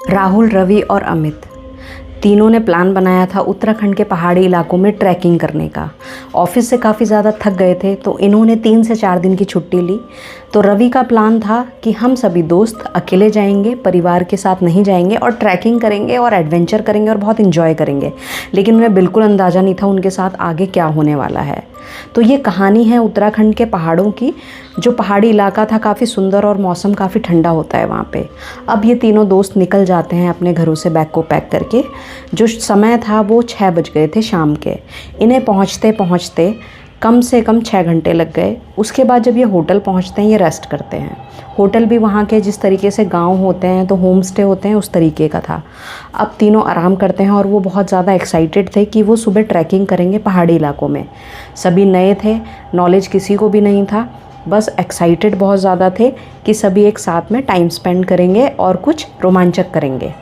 राहुल, रवि और अमित तीनों ने प्लान बनाया था उत्तराखंड के पहाड़ी इलाकों में ट्रैकिंग करने का। ऑफिस से काफ़ी ज़्यादा थक गए थे तो इन्होंने 3 से 4 दिन की छुट्टी ली। तो रवि का प्लान था कि हम सभी दोस्त अकेले जाएंगे, परिवार के साथ नहीं जाएंगे और ट्रैकिंग करेंगे और एडवेंचर करेंगे और बहुत इन्जॉय करेंगे। लेकिन उन्हें बिल्कुल अंदाज़ा नहीं था उनके साथ आगे क्या होने वाला है। तो ये कहानी है उत्तराखंड के पहाड़ों की। जो पहाड़ी इलाका था काफ़ी सुंदर और मौसम काफ़ी ठंडा होता है वहाँ पे। अब ये तीनों दोस्त निकल जाते हैं अपने घरों से बैग को पैक करके। जो समय था वो 6 बज गए थे शाम के। इन्हें पहुँचते पहुँचते कम से कम 6 घंटे लग गए। उसके बाद जब ये होटल पहुँचते हैं ये रेस्ट करते हैं। होटल भी वहाँ के जिस तरीके से गांव होते हैं तो होम स्टे होते हैं उस तरीके का था। अब तीनों आराम करते हैं और वो बहुत ज़्यादा एक्साइटेड थे कि वो सुबह ट्रैकिंग करेंगे पहाड़ी इलाकों में। सभी नए थे, नॉलेज किसी को भी नहीं था, बस एक्साइटेड बहुत ज़्यादा थे कि सभी एक साथ में टाइम स्पेंड करेंगे और कुछ रोमांचक करेंगे।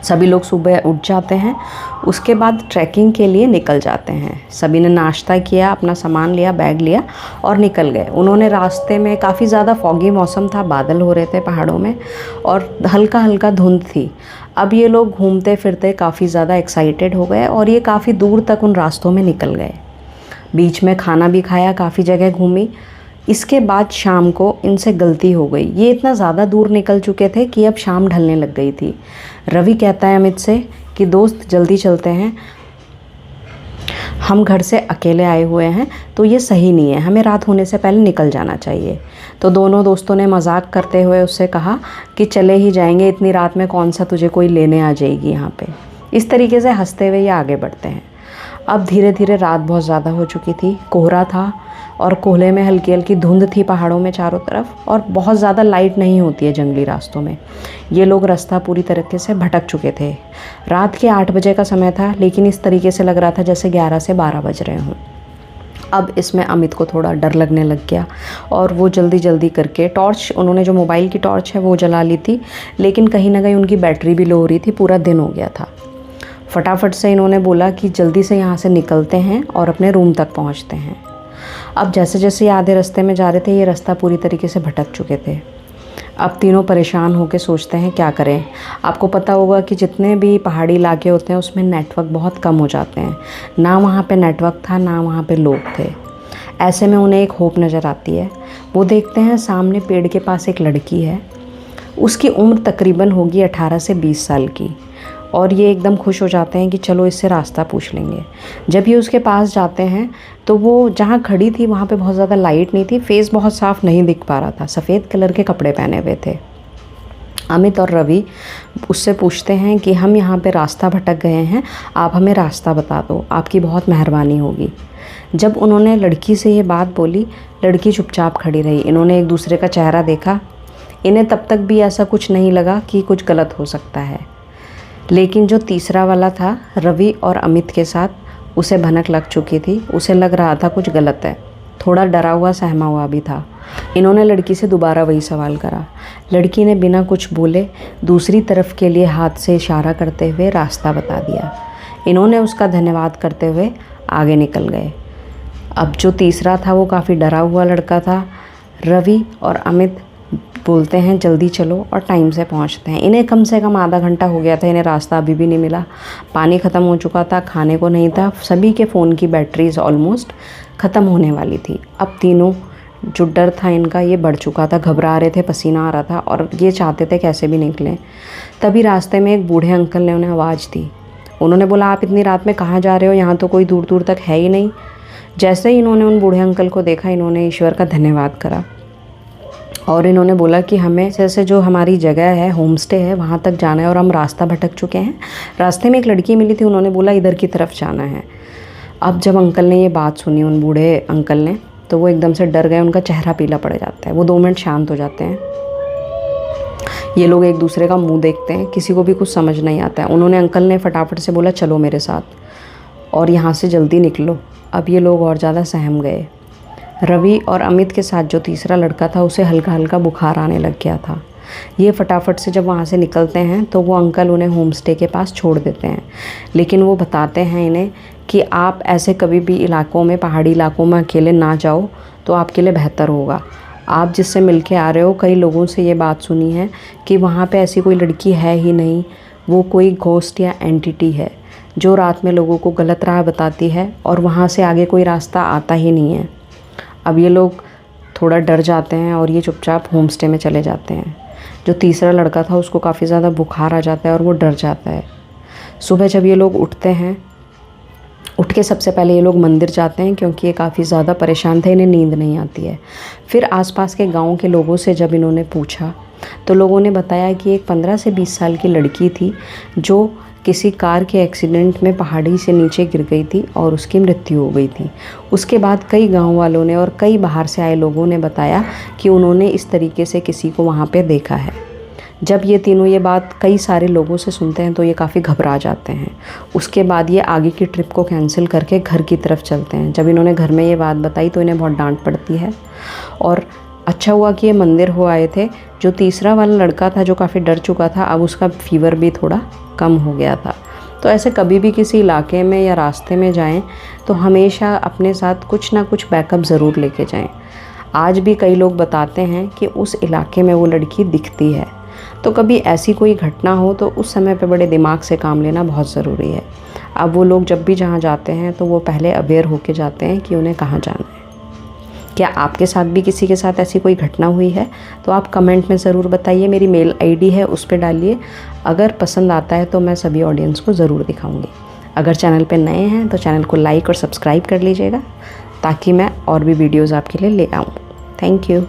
सभी लोग सुबह उठ जाते हैं, उसके बाद ट्रैकिंग के लिए निकल जाते हैं। सभी ने नाश्ता किया, अपना सामान लिया, बैग लिया और निकल गए। उन्होंने रास्ते में काफ़ी ज़्यादा फॉगी मौसम था, बादल हो रहे थे पहाड़ों में और हल्का हल्का धुंध थी। अब ये लोग घूमते फिरते काफ़ी ज़्यादा एक्साइटेड हो गए और ये काफ़ी दूर तक उन रास्तों में निकल गए। बीच में खाना भी खाया, काफ़ी जगह घूमी। इसके बाद शाम को इनसे गलती हो गई। ये इतना ज़्यादा दूर निकल चुके थे कि अब शाम ढलने लग गई थी। रवि कहता है अमित से कि दोस्त जल्दी चलते हैं, हम घर से अकेले आए हुए हैं तो ये सही नहीं है, हमें रात होने से पहले निकल जाना चाहिए। तो दोनों दोस्तों ने मजाक करते हुए उससे कहा कि चले ही जाएंगे, इतनी रात में कौन सा तुझे कोई लेने आ जाएगी यहाँ पे। इस तरीके से हंसते हुए ये आगे बढ़ते हैं। अब धीरे धीरे रात बहुत ज़्यादा हो चुकी थी, कोहरा था और कोहरे में हल्की हल्की धुंध थी पहाड़ों में चारों तरफ और बहुत ज़्यादा लाइट नहीं होती है जंगली रास्तों में। ये लोग रास्ता पूरी तरीके से भटक चुके थे। रात के 8 बजे का समय था लेकिन इस तरीके से लग रहा था जैसे 11 से 12 बज रहे हों। अब इसमें अमित को थोड़ा डर लगने लग गया और वो जल्दी जल्दी करके टॉर्च, उन्होंने जो मोबाइल की टॉर्च है वो जला ली थी, लेकिन कहीं ना कहीं उनकी बैटरी भी लो हो रही थी, पूरा दिन हो गया था। फटाफट से इन्होंने बोला कि जल्दी से यहाँ से निकलते हैं और अपने रूम तक पहुँचते हैं। अब जैसे जैसे ये आधे रास्ते में जा रहे थे ये रास्ता पूरी तरीके से भटक चुके थे। अब तीनों परेशान होकर सोचते हैं क्या करें। आपको पता होगा कि जितने भी पहाड़ी इलाके होते हैं उसमें नेटवर्क बहुत कम हो जाते हैं। ना वहाँ पे नेटवर्क था, ना वहाँ पे लोग थे। ऐसे में उन्हें एक होप नज़र आती है। वो देखते हैं सामने पेड़ के पास एक लड़की है। उसकी उम्र तकरीबन होगी 18 से 20 साल की और ये एकदम खुश हो जाते हैं कि चलो इससे रास्ता पूछ लेंगे। जब ये उसके पास जाते हैं तो वो जहाँ खड़ी थी वहाँ पे बहुत ज़्यादा लाइट नहीं थी, फेस बहुत साफ़ नहीं दिख पा रहा था, सफ़ेद कलर के कपड़े पहने हुए थे। अमित और रवि उससे पूछते हैं कि हम यहाँ पे रास्ता भटक गए हैं, आप हमें रास्ता बता दो, आपकी बहुत मेहरबानी होगी। जब उन्होंने लड़की से ये बात बोली, लड़की चुपचाप खड़ी रही। इन्होंने एक दूसरे का चेहरा देखा। इन्हें तब तक भी ऐसा कुछ नहीं लगा कि कुछ गलत हो सकता है, लेकिन जो तीसरा वाला था रवि और अमित के साथ, उसे भनक लग चुकी थी। उसे लग रहा था कुछ गलत है, थोड़ा डरा हुआ सहमा हुआ भी था। इन्होंने लड़की से दोबारा वही सवाल करा। लड़की ने बिना कुछ बोले दूसरी तरफ के लिए हाथ से इशारा करते हुए रास्ता बता दिया। इन्होंने उसका धन्यवाद करते हुए आगे निकल गए। अब जो तीसरा था वो काफ़ी डरा हुआ लड़का था। रवि और अमित बोलते हैं जल्दी चलो और टाइम से पहुंचते हैं। इन्हें कम से कम आधा घंटा हो गया था, इन्हें रास्ता अभी भी नहीं मिला। पानी ख़त्म हो चुका था, खाने को नहीं था, सभी के फ़ोन की बैटरीज ऑलमोस्ट ख़त्म होने वाली थी। अब तीनों जो डर था इनका ये बढ़ चुका था, घबरा रहे थे, पसीना आ रहा था और ये चाहते थे कैसे भी निकलें। तभी रास्ते में एक बूढ़े अंकल ने उन्हें आवाज़ दी। उन्होंने बोला आप इतनी रात में कहाँ जा रहे हो, यहाँ तो कोई दूर दूर तक है ही नहीं। जैसे ही इन्होंने उन बूढ़े अंकल को देखा इन्होंने ईश्वर का धन्यवाद करा और इन्होंने बोला कि हमें जैसे जो हमारी जगह है, होम स्टे है, वहाँ तक जाना है और हम रास्ता भटक चुके हैं। रास्ते में एक लड़की मिली थी, उन्होंने बोला इधर की तरफ जाना है। अब जब अंकल ने ये बात सुनी, उन बूढ़े अंकल ने, तो वो एकदम से डर गए, उनका चेहरा पीला पड़ जाता है। वो 2 मिनट शांत हो जाते हैं। ये लोग एक दूसरे का मुँह देखते हैं, किसी को भी कुछ समझ नहीं आता है। उन्होंने अंकल ने फटाफट से बोला चलो मेरे साथ और यहाँ से जल्दी निकलो। अब ये लोग और ज़्यादा सहम गए। रवि और अमित के साथ जो तीसरा लड़का था उसे हल्का हल्का बुखार आने लग गया था। ये फटाफट से जब वहाँ से निकलते हैं तो वो अंकल उन्हें होम स्टे के पास छोड़ देते हैं, लेकिन वो बताते हैं इन्हें कि आप ऐसे कभी भी इलाकों में, पहाड़ी इलाकों में अकेले ना जाओ तो आपके लिए बेहतर होगा। आप जिससे मिल के आ रहे हो, कई लोगों से ये बात सुनी है कि वहाँ पे ऐसी कोई लड़की है ही नहीं, वो कोई घोस्ट या एंटिटी है जो रात में लोगों को गलत राह बताती है और वहाँ से आगे कोई रास्ता आता ही नहीं है। अब ये लोग थोड़ा डर जाते हैं और ये चुपचाप होम स्टे में चले जाते हैं। जो तीसरा लड़का था उसको काफ़ी ज़्यादा बुखार आ जाता है और वो डर जाता है। सुबह जब ये लोग उठते हैं, उठ के सबसे पहले ये लोग मंदिर जाते हैं क्योंकि ये काफ़ी ज़्यादा परेशान थे, इन्हें नींद नहीं आती है। फिर आसपास के गांव के लोगों से जब इन्होंने पूछा तो लोगों ने बताया कि एक 15 से 20 साल की लड़की थी जो किसी कार के एक्सीडेंट में पहाड़ी से नीचे गिर गई थी और उसकी मृत्यु हो गई थी। उसके बाद कई गांव वालों ने और कई बाहर से आए लोगों ने बताया कि उन्होंने इस तरीके से किसी को वहाँ पे देखा है। जब ये तीनों ये बात कई सारे लोगों से सुनते हैं तो ये काफ़ी घबरा जाते हैं। उसके बाद ये आगे की ट्रिप को कैंसिल करके घर की तरफ चलते हैं। जब इन्होंने घर में ये बात बताई तो इन्हें बहुत डांट पड़ती है और अच्छा हुआ कि ये मंदिर हो आए थे। जो तीसरा वाला लड़का था जो काफ़ी डर चुका था, अब उसका फीवर भी थोड़ा कम हो गया था। तो ऐसे कभी भी किसी इलाके में या रास्ते में जाएं तो हमेशा अपने साथ कुछ ना कुछ बैकअप ज़रूर लेके जाएं। आज भी कई लोग बताते हैं कि उस इलाके में वो लड़की दिखती है। तो कभी ऐसी कोई घटना हो तो उस समय पे बड़े दिमाग से काम लेना बहुत ज़रूरी है। अब वो लोग जब भी जहाँ जाते हैं तो वो पहले अवेयर होके जाते हैं कि उन्हें कहाँ जाना है। क्या आपके साथ भी किसी के साथ ऐसी कोई घटना हुई है तो आप कमेंट में ज़रूर बताइए। मेरी मेल आईडी है, उस पर डालिए। अगर पसंद आता है तो मैं सभी ऑडियंस को ज़रूर दिखाऊंगी। अगर चैनल पे नए हैं तो चैनल को लाइक और सब्सक्राइब कर लीजिएगा ताकि मैं और भी वीडियोज़ आपके लिए ले आऊँ। Thank you.